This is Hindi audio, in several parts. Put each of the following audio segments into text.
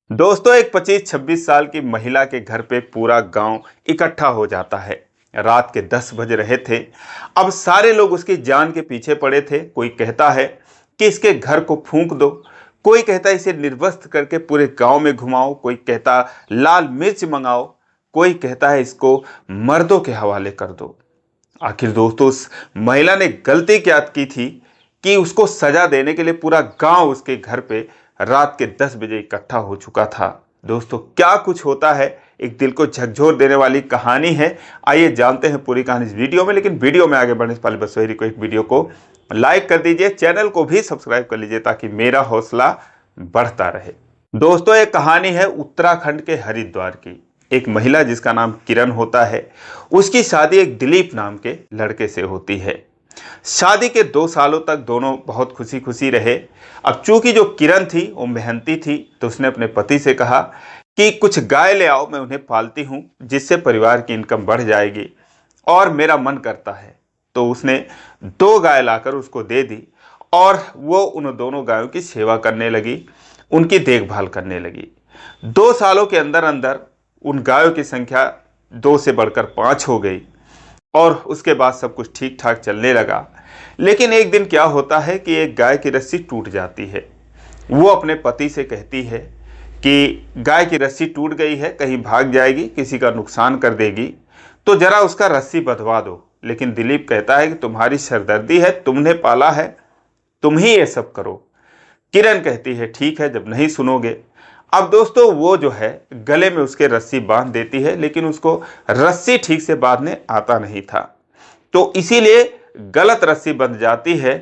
दोस्तों, एक 25-26 साल की महिला के घर पे पूरा गांव इकट्ठा हो जाता है। रात के 10 बज रहे थे। अब सारे लोग उसकी जान के पीछे पड़े थे। कोई कहता है कि इसके घर को फूंक दो, कोई कहता है इसे निर्वस्त्र करके पूरे गांव में घुमाओ, कोई कहता लाल मिर्च मंगाओ, कोई कहता है इसको मर्दों के हवाले कर दो। आखिर दोस्तों, उस महिला ने गलती क्या की थी कि उसको सजा देने के लिए पूरा गांव उसके घर पे रात के 10 बजे इकट्ठा हो चुका था। दोस्तों, क्या कुछ होता है, एक दिल को झकझोर देने वाली कहानी है। आइए जानते हैं पूरी कहानी इस वीडियो में। लेकिन वीडियो में आगे बढ़ने से पहले बस वही रिक्वेस्ट, वीडियो को लाइक कर दीजिए, चैनल को भी सब्सक्राइब कर लीजिए ताकि मेरा हौसला बढ़ता रहे। दोस्तों, एक कहानी है उत्तराखंड के हरिद्वार की। एक महिला जिसका नाम किरण होता है, उसकी शादी एक दिलीप नाम के लड़के से होती है। शादी के 2 सालों तक दोनों बहुत खुशी खुशी रहे। अब चूंकि जो किरण थी वो मेहनती थी, तो उसने अपने पति से कहा कि कुछ गाय ले आओ, मैं उन्हें पालती हूँ, जिससे परिवार की इनकम बढ़ जाएगी और मेरा मन करता है। तो उसने 2 गाय लाकर उसको दे दी और वो उन दोनों गायों की सेवा करने लगी, उनकी देखभाल करने लगी। 2 सालों के अंदर अंदर उन गायों की संख्या 2 से बढ़कर 5 हो गई और उसके बाद सब कुछ ठीक ठाक चलने लगा। लेकिन एक दिन क्या होता है कि एक गाय की रस्सी टूट जाती है। वो अपने पति से कहती है कि गाय की रस्सी टूट गई है, कहीं भाग जाएगी, किसी का नुकसान कर देगी, तो जरा उसका रस्सी बंधवा दो। लेकिन दिलीप कहता है कि तुम्हारी सरदर्दी है, तुमने पाला है, तुम ही ये सब करो। किरण कहती है ठीक है, जब नहीं सुनोगे। अब दोस्तों, वो जो है गले में उसके रस्सी बांध देती है, लेकिन उसको रस्सी ठीक से बांधने आता नहीं था, तो इसीलिए गलत रस्सी बंध जाती है।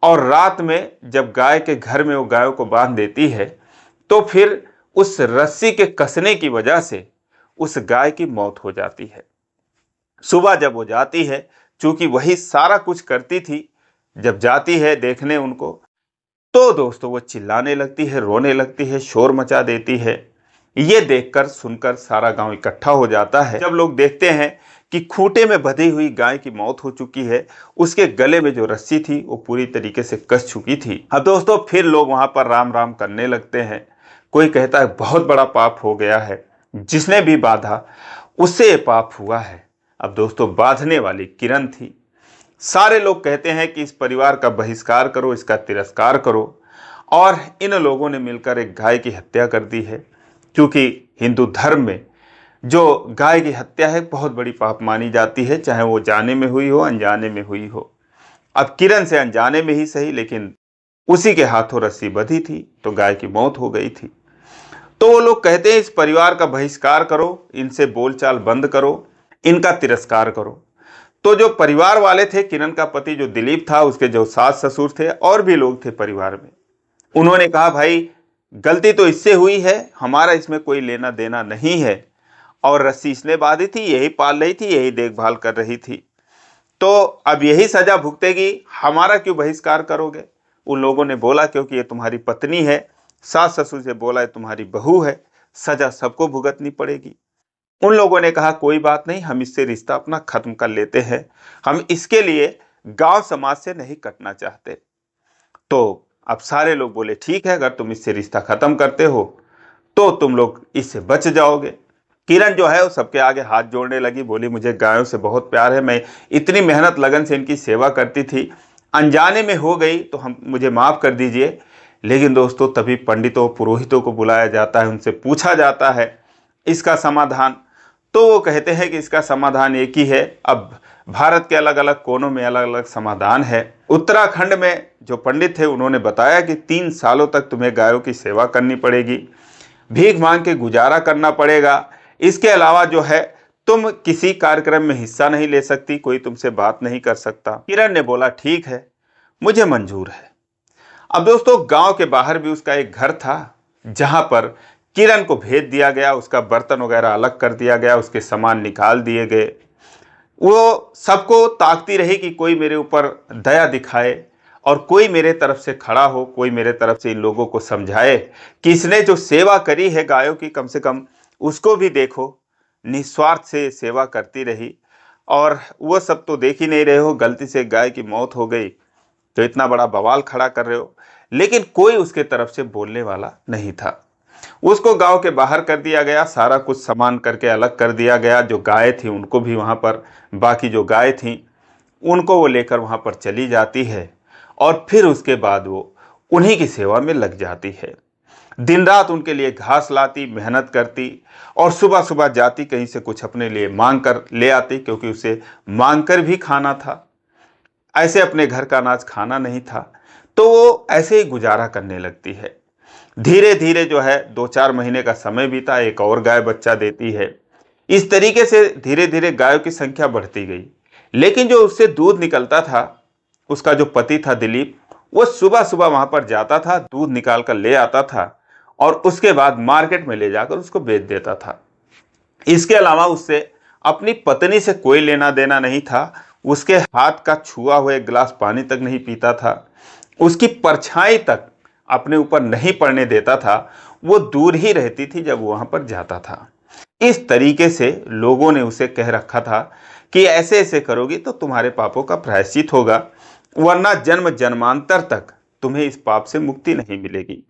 और रात में जब गाय के घर में वो गायों को बांध देती है, तो फिर उस रस्सी के कसने की वजह से उस गाय की मौत हो जाती है। सुबह जब वो जाती है, चूंकि वही सारा कुछ करती थी, जब जाती है देखने उनको, तो दोस्तों वो चिल्लाने लगती है, रोने लगती है, शोर मचा देती है। ये देखकर सुनकर सारा गांव इकट्ठा हो जाता है। जब लोग देखते हैं कि खूंटे में बंधी हुई गाय की मौत हो चुकी है, उसके गले में जो रस्सी थी वो पूरी तरीके से कस चुकी थी। अब दोस्तों, फिर लोग वहां पर राम राम करने लगते हैं। कोई कहता है बहुत बड़ा पाप हो गया है, जिसने भी बांधा उससे ये पाप हुआ है। अब दोस्तों, बांधने वाली किरण थी। सारे लोग कहते हैं कि इस परिवार का बहिष्कार करो, इसका तिरस्कार करो। और इन लोगों ने मिलकर एक गाय की हत्या कर दी है, क्योंकि हिंदू धर्म में जो गाय की हत्या है बहुत बड़ी पाप मानी जाती है, चाहे वो जाने में हुई हो अनजाने में हुई हो। अब किरण से अनजाने में ही सही, लेकिन उसी के हाथों रस्सी बंधी थी तो गाय की मौत हो गई थी। तो वो लोग कहते हैं इस परिवार का बहिष्कार करो, इनसे बोलचाल बंद करो, इनका तिरस्कार करो। तो जो परिवार वाले थे, किरण का पति जो दिलीप था, उसके जो सास ससुर थे और भी लोग थे परिवार में, उन्होंने कहा भाई गलती तो इससे हुई है, हमारा इसमें कोई लेना देना नहीं है, और रस्सी इसने बांधी थी, यही पाल रही थी, यही देखभाल कर रही थी, तो अब यही सजा भुगतेगी, हमारा क्यों बहिष्कार करोगे। उन लोगों ने बोला क्योंकि ये तुम्हारी पत्नी है। सास ससुर से बोला ये तुम्हारी बहू है, सजा सबको भुगतनी पड़ेगी। उन लोगों ने कहा कोई बात नहीं, हम इससे रिश्ता अपना खत्म कर लेते हैं, हम इसके लिए गांव समाज से नहीं कटना चाहते। तो अब सारे लोग बोले ठीक है, अगर तुम इससे रिश्ता खत्म करते हो तो तुम लोग इससे बच जाओगे। किरण जो है वो सबके आगे हाथ जोड़ने लगी, बोली मुझे गायों से बहुत प्यार है, मैं इतनी मेहनत लगन से इनकी सेवा करती थी, अनजाने में हो गई तो हम मुझे माफ़ कर दीजिए। लेकिन दोस्तों, तभी पंडितों पुरोहितों को बुलाया जाता है, उनसे पूछा जाता है इसका समाधान। तो वो कहते हैं कि इसका समाधान एक ही है। अब भारत के अलग अलग कोनों में अलग अलग समाधान है। उत्तराखंड में जो पंडित थे उन्होंने बताया कि 3 सालों तक तुम्हें गायों की सेवा करनी पड़ेगी, भीख मांग के गुजारा करना पड़ेगा। इसके अलावा जो है तुम किसी कार्यक्रम में हिस्सा नहीं ले सकती, कोई तुमसे बात नहीं कर सकता। किरण ने बोला ठीक है, मुझे मंजूर है। अब दोस्तों, गांव के बाहर भी उसका एक घर था, जहां पर किरण को भेज दिया गया, उसका बर्तन वगैरह अलग कर दिया गया, उसके सामान निकाल दिए गए। वो सबको ताकती रही कि कोई मेरे ऊपर दया दिखाए और कोई मेरे तरफ से खड़ा हो, कोई मेरे तरफ से इन लोगों को समझाए कि इसने जो सेवा करी है गायों की, कम से कम उसको भी देखो। निस्वार्थ से सेवा करती रही। और वो सब तो देख ही नहीं रहे हो, गलती से गाय की मौत हो गई तो इतना बड़ा बवाल खड़ा कर रहे हो, लेकिन कोई उसके तरफ से बोलने वाला नहीं था। उसको गांव के बाहर कर दिया गया, सारा कुछ सामान करके अलग कर दिया गया। जो गाय थी उनको भी वहाँ पर, बाकी जो गाय थी उनको वो लेकर वहाँ पर चली जाती है और फिर उसके बाद वो उन्हीं की सेवा में लग जाती है। दिन रात उनके लिए घास लाती, मेहनत करती और सुबह सुबह जाती कहीं से कुछ अपने लिए मांग कर ले आती, क्योंकि उसे मांग कर भी खाना था, ऐसे अपने घर का अनाज खाना नहीं था। तो वो ऐसे ही गुजारा करने लगती है। धीरे धीरे जो है 2-4 महीने का समय बीता, एक और गाय बच्चा देती है। इस तरीके से धीरे धीरे गायों की संख्या बढ़ती गई। लेकिन जो उससे दूध निकलता था, उसका जो पति था दिलीप, वो सुबह सुबह वहां पर जाता था, दूध निकाल कर ले आता था और उसके बाद मार्केट में ले जाकर उसको बेच देता था। इसके अलावा उससे अपनी पत्नी से कोई लेना देना नहीं था। उसके हाथ का छुआ हुआ एक गिलास पानी तक नहीं पीता था, उसकी परछाई तक अपने ऊपर नहीं पड़ने देता था। वो दूर ही रहती थी जब वहां पर जाता था। इस तरीके से लोगों ने उसे कह रखा था कि ऐसे ऐसे करोगी तो तुम्हारे पापों का प्रायश्चित होगा, वरना जन्म जन्मांतर तक तुम्हें इस पाप से मुक्ति नहीं मिलेगी।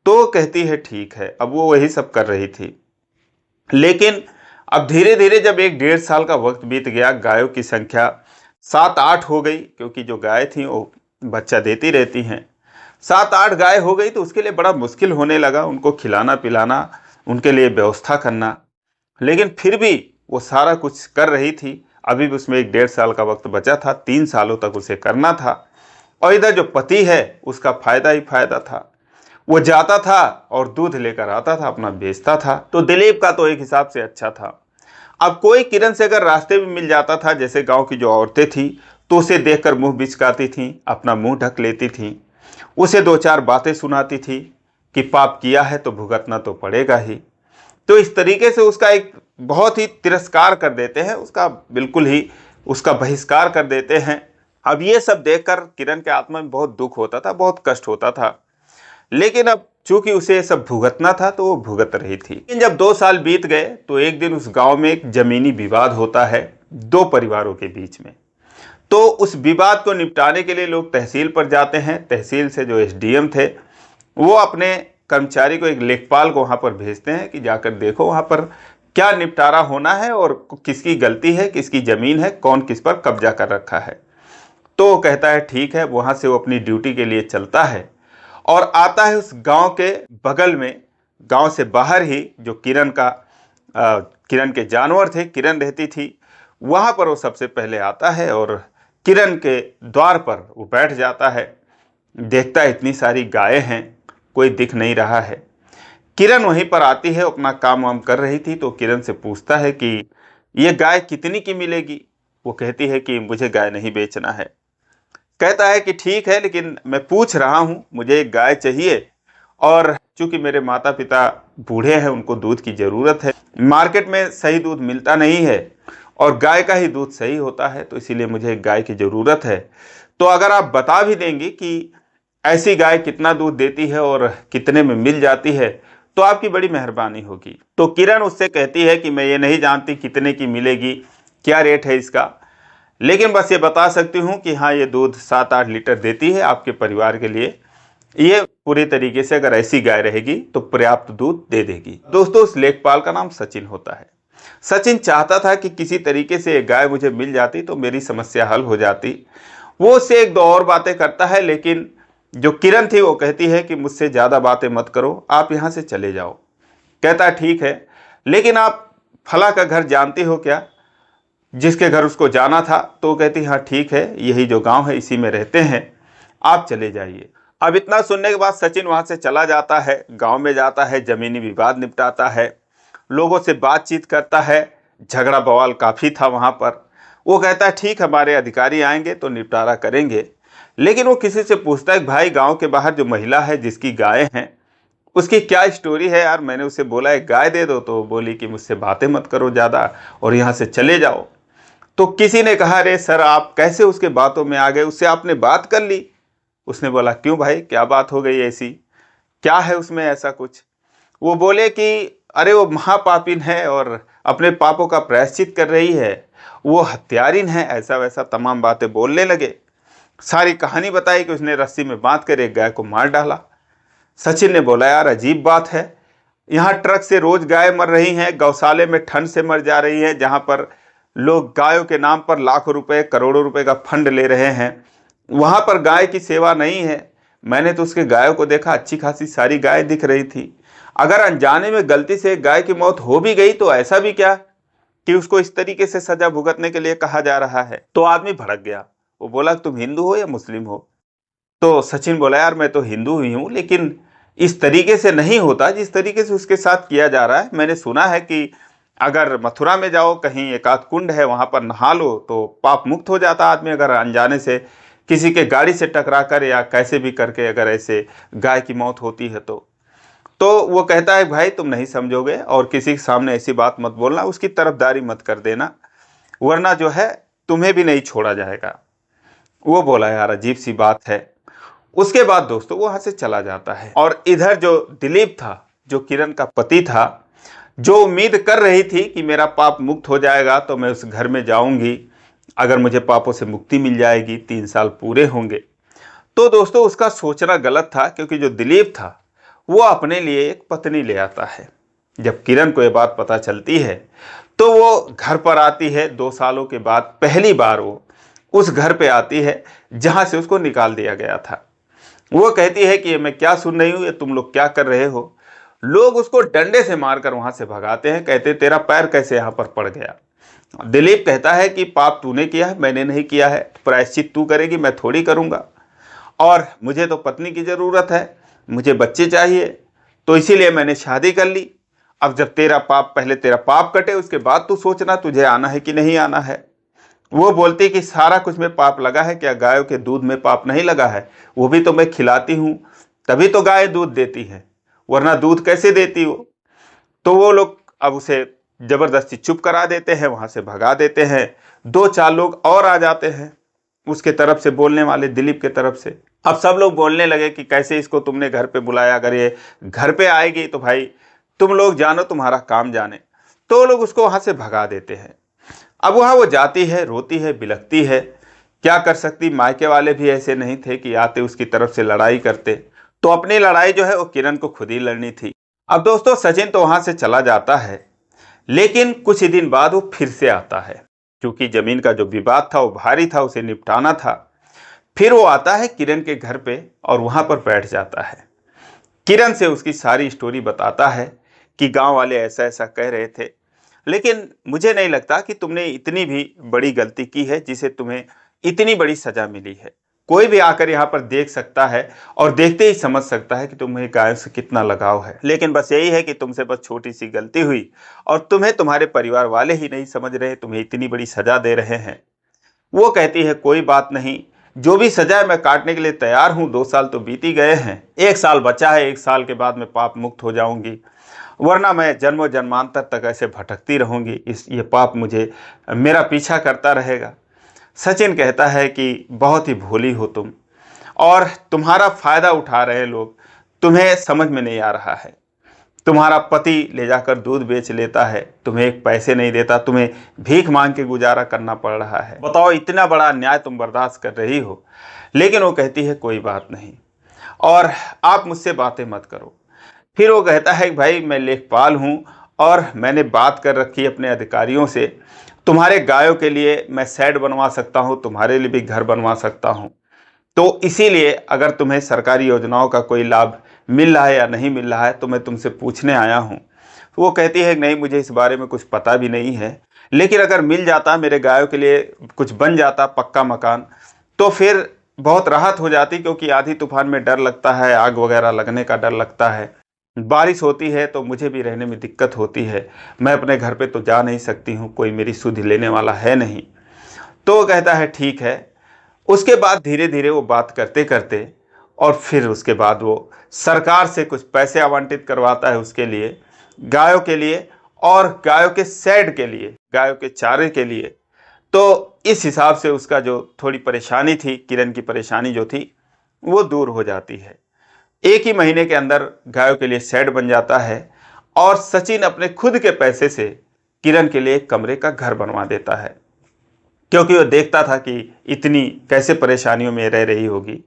तो कहती है ठीक है। अब वो वही सब कर रही थी। लेकिन अब धीरे धीरे जब 1-1.5 साल का वक्त बीत गया, गायों की संख्या 7-8 हो गई, क्योंकि जो गाय थी वो बच्चा देती रहती हैं। 7-8 गाय हो गई तो उसके लिए बड़ा मुश्किल होने लगा उनको खिलाना पिलाना, उनके लिए व्यवस्था करना। लेकिन फिर भी वो सारा कुछ कर रही थी। अभी भी उसमें 1-1.5 साल का वक्त बचा था, 3 सालों तक उसे करना था। और इधर जो पति है उसका फायदा ही फायदा था। वो जाता था और दूध लेकर आता था, अपना बेचता था। तो दिलीप का तो एक हिसाब से अच्छा था। अब कोई किरण से अगर रास्ते में मिल जाता था, जैसे गांव की जो औरतें थी, तो उसे देखकर मुंह बिचकाती थीं, अपना मुंह ढक लेती थीं, उसे 2-4 बातें सुनाती थी कि पाप किया है तो भुगतना तो पड़ेगा ही। तो इस तरीके से उसका एक बहुत ही तिरस्कार कर देते हैं, उसका बिल्कुल ही उसका बहिष्कार कर देते हैं। अब ये सब देखकर किरण के आत्मा में बहुत दुख होता था, बहुत कष्ट होता था। लेकिन अब चूंकि उसे ये सब भुगतना था तो वो भुगत रही थी। लेकिन जब 2 साल बीत गए तो एक दिन उस गांव में एक जमीनी विवाद होता है 2 परिवारों के बीच में। तो उस विवाद को निपटाने के लिए लोग तहसील पर जाते हैं। तहसील से जो एसडीएम थे वो अपने कर्मचारी को, एक लेखपाल को वहां पर भेजते हैं कि जाकर देखो वहां पर क्या निपटारा होना है और किसकी गलती है, किसकी जमीन है, कौन किस पर कब्जा कर रखा है। तो वो कहता है ठीक है। वहां से वो अपनी ड्यूटी के लिए चलता है और आता है उस गांव के बगल में, गांव से बाहर ही जो किरण के जानवर थे, किरण रहती थी, वहां पर वो सबसे पहले आता है और किरण के द्वार पर वो बैठ जाता है। देखता है इतनी सारी गायें हैं, कोई दिख नहीं रहा है। किरण वहीं पर आती है, अपना काम वाम कर रही थी। तो किरण से पूछता है कि ये गाय कितनी की मिलेगी। वो कहती है कि मुझे गाय नहीं बेचना है। कहता है कि ठीक है, लेकिन मैं पूछ रहा हूँ, मुझे एक गाय चाहिए और चूंकि मेरे माता पिता बूढ़े हैं, उनको दूध की ज़रूरत है, मार्केट में सही दूध मिलता नहीं है और गाय का ही दूध सही होता है, तो इसीलिए मुझे एक गाय की ज़रूरत है। तो अगर आप बता भी देंगी कि ऐसी गाय कितना दूध देती है और कितने में मिल जाती है तो आपकी बड़ी मेहरबानी होगी। तो किरण उससे कहती है कि मैं ये नहीं जानती कितने की मिलेगी, क्या रेट है इसका, लेकिन बस ये बता सकती हूँ कि हाँ, ये दूध 7-8 लीटर देती है आपके परिवार के लिए। ये पूरी तरीके से अगर ऐसी गाय रहेगी तो पर्याप्त दूध दे देगी। दोस्तों, उस लेखपाल का नाम सचिन होता है। सचिन चाहता था कि किसी तरीके से एक गाय मुझे मिल जाती तो मेरी समस्या हल हो जाती। वो उससे 1-2 और बातें करता है, लेकिन जो किरण थी वो कहती है कि मुझसे ज़्यादा बातें मत करो, आप यहाँ से चले जाओ। कहता है ठीक है, लेकिन आप फला का घर जानती हो क्या, जिसके घर उसको जाना था। तो कहती हाँ ठीक है, यही जो गांव है इसी में रहते हैं, आप चले जाइए। अब इतना सुनने के बाद सचिन वहां से चला जाता है, गांव में जाता है, जमीनी विवाद निपटाता है, लोगों से बातचीत करता है। झगड़ा बवाल काफ़ी था वहां पर। वो कहता है ठीक, हमारे अधिकारी आएंगे तो निपटारा करेंगे। लेकिन वो किसी से पूछता है भाई, गाँव के बाहर जो महिला है जिसकी गायें हैं उसकी क्या स्टोरी है यार। मैंने उसे बोला एक गाय दे दो, तो बोली कि मुझसे बातें मत करो ज़्यादा और यहाँ से चले जाओ। तो किसी ने कहा अरे सर, आप कैसे उसके बातों में आ गए, उससे आपने बात कर ली। उसने बोला क्यों भाई, क्या बात हो गई ऐसी, क्या है उसमें ऐसा कुछ। वो बोले कि अरे वो महापापिन है और अपने पापों का प्रायश्चित कर रही है, वो हत्यारिन है, ऐसा वैसा तमाम बातें बोलने लगे। सारी कहानी बताई कि उसने रस्सी में बांध कर एक गाय को मार डाला। सचिन ने बोला यार अजीब बात है, यहाँ ट्रक से रोज गाय मर रही हैं, गौशाले में ठंड से मर जा रही हैं, जहाँ पर लोग गायों के नाम पर लाखों रुपए करोड़ों रुपए का फंड ले रहे हैं, वहाँ पर गाय की सेवा नहीं है। मैंने तो उसके गायों को देखा, अच्छी खासी सारी गाय दिख रही थी। अगर अनजाने में गलती से गाय की मौत हो भी गई तो ऐसा भी क्या कि उसको इस तरीके से सजा भुगतने के लिए कहा जा रहा है। तो आदमी भड़क गया, वो बोला तुम हिंदू हो या मुस्लिम हो? तो सचिन बोला यार मैं तो हिंदू ही हूँ, लेकिन इस तरीके से नहीं होता जिस तरीके से उसके साथ किया जा रहा है। मैंने सुना है कि अगर मथुरा में जाओ, कहीं एकाध कुंड है, वहां पर नहा लो तो पाप मुक्त हो जाता आदमी, अगर अनजाने से किसी के गाड़ी से टकरा कर या कैसे भी करके अगर ऐसे गाय की मौत होती है तो वो कहता है भाई तुम नहीं समझोगे और किसी के सामने ऐसी बात मत बोलना, उसकी तरफदारी मत कर देना, वरना जो है तुम्हें भी नहीं छोड़ा जाएगा। वो बोला यार अजीब सी बात है। उसके बाद दोस्तों वो वहां से चला जाता है। और इधर जो दिलीप था, जो किरण का पति था, जो उम्मीद कर रही थी कि मेरा पाप मुक्त हो जाएगा तो मैं उस घर में जाऊंगी, अगर मुझे पापों से मुक्ति मिल जाएगी, 3 साल पूरे होंगे। तो दोस्तों उसका सोचना गलत था, क्योंकि जो दिलीप था वो अपने लिए एक पत्नी ले आता है। जब किरण को ये बात पता चलती है तो वो घर पर आती है। 2 सालों के बाद पहली बार वो उस घर पे आती है जहां से उसको निकाल दिया गया था। वो कहती है कि ये मैं क्या सुन रही हूँ, ये तुम लोग क्या कर रहे हो? लोग उसको डंडे से मारकर वहां से भगाते हैं, कहते तेरा पैर कैसे यहाँ पर पड़ गया? दिलीप कहता है कि पाप तूने किया है, मैंने नहीं किया है, प्रायश्चित तू करेगी, मैं थोड़ी करूंगा, और मुझे तो पत्नी की जरूरत है, मुझे बच्चे चाहिए, तो इसीलिए मैंने शादी कर ली। अब जब तेरा पाप, पहले तेरा पाप कटे उसके बाद तू सोचना तुझे आना है कि नहीं आना है। वो बोलती कि सारा कुछ में पाप लगा है, क्या गायों के दूध में पाप नहीं लगा है? वो भी तो मैं खिलाती हूँ, तभी तो गाय दूध देती है, वरना दूध कैसे देती हो? तो वो लोग अब उसे जबरदस्ती चुप करा देते हैं, वहां से भगा देते हैं। 2-4 लोग और आ जाते हैं उसके तरफ से, बोलने वाले दिलीप के तरफ से। अब सब लोग बोलने लगे कि कैसे इसको तुमने घर पे बुलाया, अगर ये घर पे आएगी तो भाई तुम लोग जानो, तुम्हारा काम जाने। तो लोग उसको वहां से भगा देते हैं। अब वहां वो जाती है, रोती है, बिलखती है, क्या कर सकती? मायके वाले भी ऐसे नहीं थे कि आते उसकी तरफ से लड़ाई करते, तो अपनी लड़ाई जो है वो किरण को खुद ही लड़नी थी। अब दोस्तों सचिन तो वहां से चला जाता है, लेकिन कुछ ही दिन बाद वो फिर से आता है, क्योंकि जमीन का जो विवाद था वो भारी था, उसे निपटाना था। फिर वो आता है किरण के घर पे और वहां पर बैठ जाता है। किरण से उसकी सारी स्टोरी बताता है कि गांव वाले ऐसा ऐसा कह रहे थे, लेकिन मुझे नहीं लगता कि तुमने इतनी भी बड़ी गलती की है जिसे तुम्हें इतनी बड़ी सजा मिली है। कोई भी आकर यहाँ पर देख सकता है और देखते ही समझ सकता है कि तुम्हें गायों से कितना लगाव है, लेकिन बस यही है कि तुमसे बस छोटी सी गलती हुई और तुम्हें तुम्हारे परिवार वाले ही नहीं समझ रहे, तुम्हें इतनी बड़ी सजा दे रहे हैं। वो कहती है कोई बात नहीं, जो भी सजा मैं काटने के लिए तैयार हूँ। 2 साल तो बीत ही गए हैं, 1 साल बचा है, 1 साल के बाद मैं पाप मुक्त हो जाऊंगी, वरना मैं जन्मों जन्मांतर तक ऐसे भटकती रहूंगी, ये पाप मुझे मेरा पीछा करता रहेगा। सचिन कहता है कि बहुत ही भोली हो तुम, और तुम्हारा फायदा उठा रहे लोग, तुम्हें समझ में नहीं आ रहा है। तुम्हारा पति ले जाकर दूध बेच लेता है, तुम्हें एक पैसे नहीं देता, तुम्हें भीख मांग के गुजारा करना पड़ रहा है। बताओ इतना बड़ा अन्याय तुम बर्दाश्त कर रही हो। लेकिन वो कहती है कोई बात नहीं, और आप मुझसे बातें मत करो। फिर वो कहता है भाई मैं लेखपाल हूँ और मैंने बात कर रखी है अपने अधिकारियों से, तुम्हारे गायों के लिए मैं शेड बनवा सकता हूँ, तुम्हारे लिए भी घर बनवा सकता हूँ, तो इसीलिए अगर तुम्हें सरकारी योजनाओं का कोई लाभ मिल रहा है या नहीं मिल रहा है तो मैं तुमसे पूछने आया हूँ। वो कहती है नहीं मुझे इस बारे में कुछ पता भी नहीं है, लेकिन अगर मिल जाता, मेरे गायों के लिए कुछ बन जाता पक्का मकान, तो फिर बहुत राहत हो जाती, क्योंकि आंधी तूफान में डर लगता है, आग वगैरह लगने का डर लगता है, बारिश होती है तो मुझे भी रहने में दिक्कत होती है, मैं अपने घर पे तो जा नहीं सकती हूँ, कोई मेरी सुध लेने वाला है नहीं। तो वो कहता है ठीक है। उसके बाद धीरे धीरे वो बात करते करते और फिर उसके बाद वो सरकार से कुछ पैसे आवंटित करवाता है उसके लिए, गायों के लिए और गायों के शेड के लिए, गायों के चारे के लिए। तो इस हिसाब से उसका जो थोड़ी परेशानी थी, किरण की परेशानी जो थी, वो दूर हो जाती है। 1 ही महीने के अंदर गायों के लिए शेड बन जाता है और सचिन अपने खुद के पैसे से किरण के लिए एक कमरे का घर बनवा देता है, क्योंकि वो देखता था कि इतनी कैसे परेशानियों में रह रही होगी,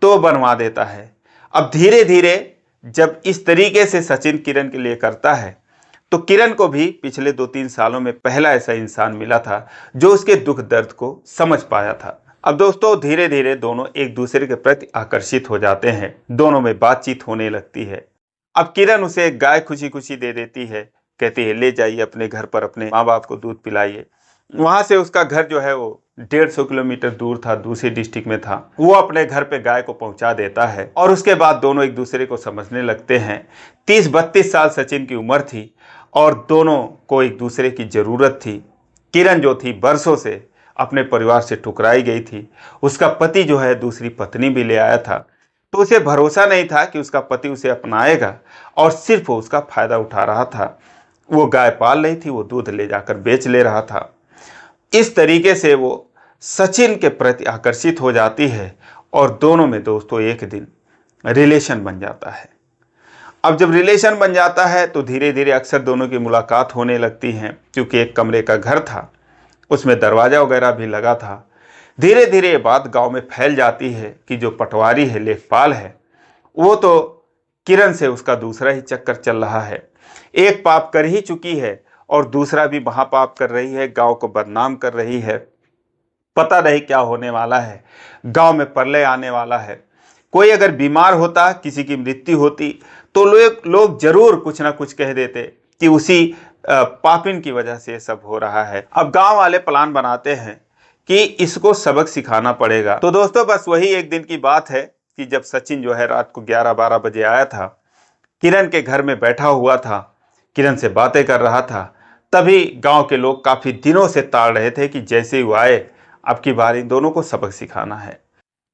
तो बनवा देता है। अब धीरे धीरे जब इस तरीके से सचिन किरण के लिए करता है तो किरण को भी पिछले 2-3 सालों में पहला ऐसा इंसान मिला था जो उसके दुख दर्द को समझ पाया था। अब दोस्तों धीरे धीरे दोनों एक दूसरे के प्रति आकर्षित हो जाते हैं, दोनों में बातचीत होने लगती है। अब किरण उसे एक गाय खुशी खुशी दे देती है, कहती है ले जाइए अपने घर पर, अपने माँ बाप को दूध पिलाइए। वहां से उसका घर जो है वो 150 किलोमीटर दूर था, दूसरी डिस्ट्रिक्ट में था। वो अपने घर पे गाय को पहुंचा देता है और उसके बाद दोनों एक दूसरे को समझने लगते हैं। 30-32 साल सचिन की उम्र थी और दोनों को एक दूसरे की जरूरत थी। किरण जो थी बरसों से अपने परिवार से ठुकराई गई थी, उसका पति जो है दूसरी पत्नी भी ले आया था, तो उसे भरोसा नहीं था कि उसका पति उसे अपनाएगा और सिर्फ उसका फायदा उठा रहा था। वो गाय पाल रही थी, वो दूध ले जाकर बेच ले रहा था। इस तरीके से वो सचिन के प्रति आकर्षित हो जाती है और दोनों में दोस्तों एक दिन रिलेशन बन जाता है। अब जब रिलेशन बन जाता है तो धीरे धीरे अक्सर दोनों की मुलाकात होने लगती है, क्योंकि एक कमरे का घर था, उसमें दरवाजा वगैरह भी लगा था। धीरे धीरे ये बात गांव में फैल जाती है कि जो पटवारी है, लेखपाल है, वो तो किरण से उसका दूसरा ही चक्कर चल रहा है। एक पाप कर ही चुकी है और दूसरा भी महापाप कर रही है, गांव को बदनाम कर रही है। पता नहीं क्या होने वाला है, गांव में प्रलय आने वाला है। कोई अगर बीमार होता, किसी की मृत्यु होती, तो लोग जरूर कुछ ना कुछ कह देते कि उसी पापिन की वजह से ये सब हो रहा है। अब गांव वाले प्लान बनाते हैं कि इसको सबक सिखाना पड़ेगा। तो दोस्तों बस वही एक दिन की बात है कि जब सचिन जो है रात को 11-12 बजे आया था, किरण के घर में बैठा हुआ था, किरण से बातें कर रहा था, तभी गांव के लोग काफी दिनों से ताड़ रहे थे कि जैसे ही वो आए अब की बार इन दोनों को सबक सिखाना है।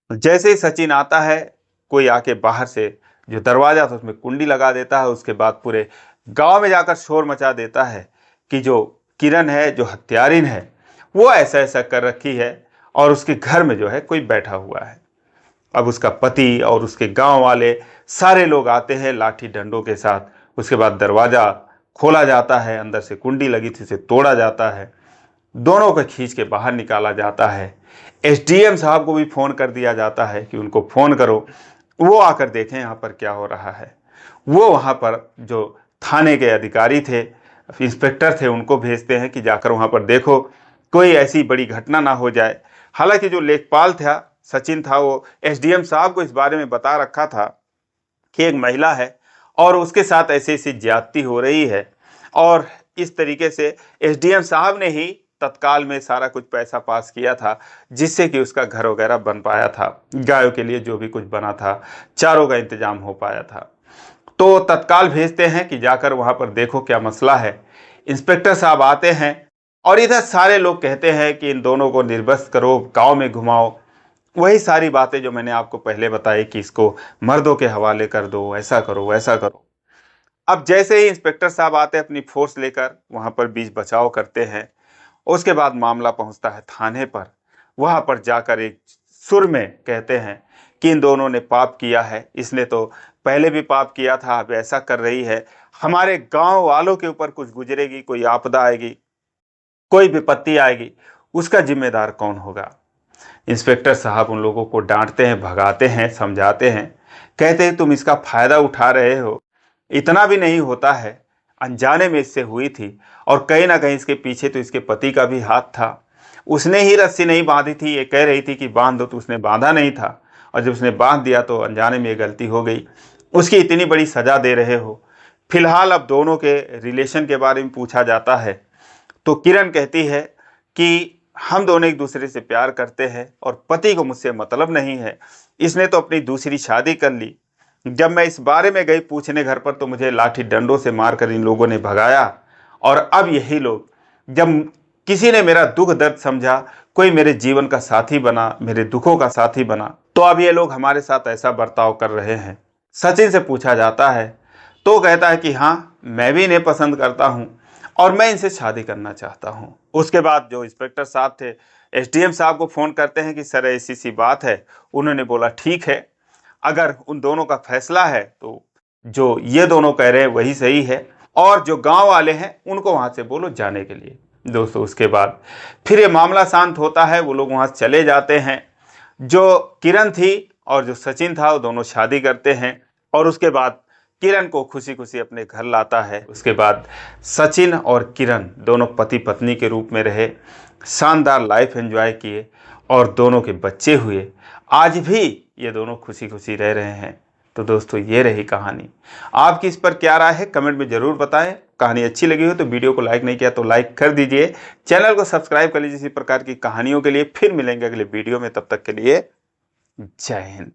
जैसे ही सचिन आता है, कोई आके बाहर से जो दरवाजा था उसमें कुंडी लगा देता है। उसके बाद पूरे गांव में जाकर शोर मचा देता है कि जो किरण है, जो हत्यारिन है, वो ऐसा ऐसा कर रखी है और उसके घर में जो है कोई बैठा हुआ है। अब उसका पति और उसके गांव वाले सारे लोग आते हैं लाठी डंडों के साथ। उसके बाद दरवाजा खोला जाता है, अंदर से कुंडी लगी थी उसे तोड़ा जाता है, दोनों को खींच के बाहर निकाला जाता है। एसडीएम साहब को भी फ़ोन कर दिया जाता है कि उनको फ़ोन करो, वो आकर देखें यहाँ पर क्या हो रहा है। वो वहाँ पर जो थाने के अधिकारी थे, इंस्पेक्टर थे, उनको भेजते हैं कि जाकर वहाँ पर देखो कोई ऐसी बड़ी घटना ना हो जाए। हालांकि जो लेखपाल था, सचिन था, वो एसडीएम साहब को इस बारे में बता रखा था कि एक महिला है और उसके साथ ऐसी ऐसी ज्यादती हो रही है, और इस तरीके से एसडीएम साहब ने ही तत्काल में सारा कुछ पैसा पास किया था जिससे कि उसका घर वगैरह बन पाया था, गायों के लिए जो भी कुछ बना था, चारों का इंतजाम हो पाया था। तो तत्काल भेजते हैं कि जाकर वहां पर देखो क्या मसला है। इंस्पेक्टर साहब आते हैं और इधर सारे लोग कहते हैं कि इन दोनों को निर्बस्त करो, गांव में घुमाओ, वही सारी बातें जो मैंने आपको पहले बताई कि इसको मर्दों के हवाले कर दो, ऐसा करो वैसा करो। अब जैसे ही इंस्पेक्टर साहब आते हैं अपनी फोर्स लेकर, वहां पर बीच बचाव करते हैं। उसके बाद मामला पहुंचता है थाने पर। वहां पर जाकर एक सुर में कहते हैं कि इन दोनों ने पाप किया है, इसने तो पहले भी पाप किया था, अब ऐसा कर रही है, हमारे गांव वालों के ऊपर कुछ गुजरेगी, कोई आपदा आएगी, कोई विपत्ति आएगी, उसका जिम्मेदार कौन होगा। इंस्पेक्टर साहब उन लोगों को डांटते हैं, भगाते हैं, समझाते हैं, कहते हैं तुम इसका फायदा उठा रहे हो, इतना भी नहीं होता है, अनजाने में इससे हुई थी और कहीं ना कहीं इसके पीछे तो इसके पति का भी हाथ था। उसने ही रस्सी नहीं बांधी थी, ये कह रही थी कि बांध दो, तो उसने बांधा नहीं था, और जब उसने बांध दिया तो अनजाने में ये गलती हो गई। उसकी इतनी बड़ी सजा दे रहे हो। फिलहाल अब दोनों के रिलेशन के बारे में पूछा जाता है तो किरण कहती है कि हम दोनों एक दूसरे से प्यार करते हैं और पति को मुझसे मतलब नहीं है, इसने तो अपनी दूसरी शादी कर ली। जब मैं इस बारे में गई पूछने घर पर तो मुझे लाठी डंडों से मारकर इन लोगों ने भगाया, और अब यही लोग, जब किसी ने मेरा दुख दर्द समझा, कोई मेरे जीवन का साथी बना, मेरे दुखों का साथी बना, तो अब ये लोग हमारे साथ ऐसा बर्ताव कर रहे हैं। सचिन से पूछा जाता है तो कहता है कि हाँ, मैं भी इन्हें पसंद करता हूँ और मैं इनसे शादी करना चाहता हूँ। उसके बाद जो इंस्पेक्टर साहब थे, एसडीएम साहब को फ़ोन करते हैं कि सर ऐसी सी बात है। उन्होंने बोला ठीक है, अगर उन दोनों का फैसला है तो जो ये दोनों कह रहे हैं वही सही है, और जो गांव वाले हैं उनको वहां से बोलो जाने के लिए। दोस्तों उसके बाद फिर ये मामला शांत होता है, वो लोग वहां से चले जाते हैं। जो किरण थी और जो सचिन था वो दोनों शादी करते हैं, और उसके बाद किरण को खुशी खुशी अपने घर लाता है। उसके बाद सचिन और किरण दोनों पति पत्नी के रूप में रहे, शानदार लाइफ एंजॉय किए और दोनों के बच्चे हुए। आज भी ये दोनों खुशी खुशी रह रहे हैं। तो दोस्तों ये रही कहानी। आपकी इस पर क्या राय है कमेंट में ज़रूर बताएं। कहानी अच्छी लगी हो तो वीडियो को लाइक नहीं किया तो लाइक कर दीजिए, चैनल को सब्सक्राइब कर लीजिए इसी प्रकार की कहानियों के लिए। फिर मिलेंगे अगले वीडियो में, तब तक के लिए जय हिंद।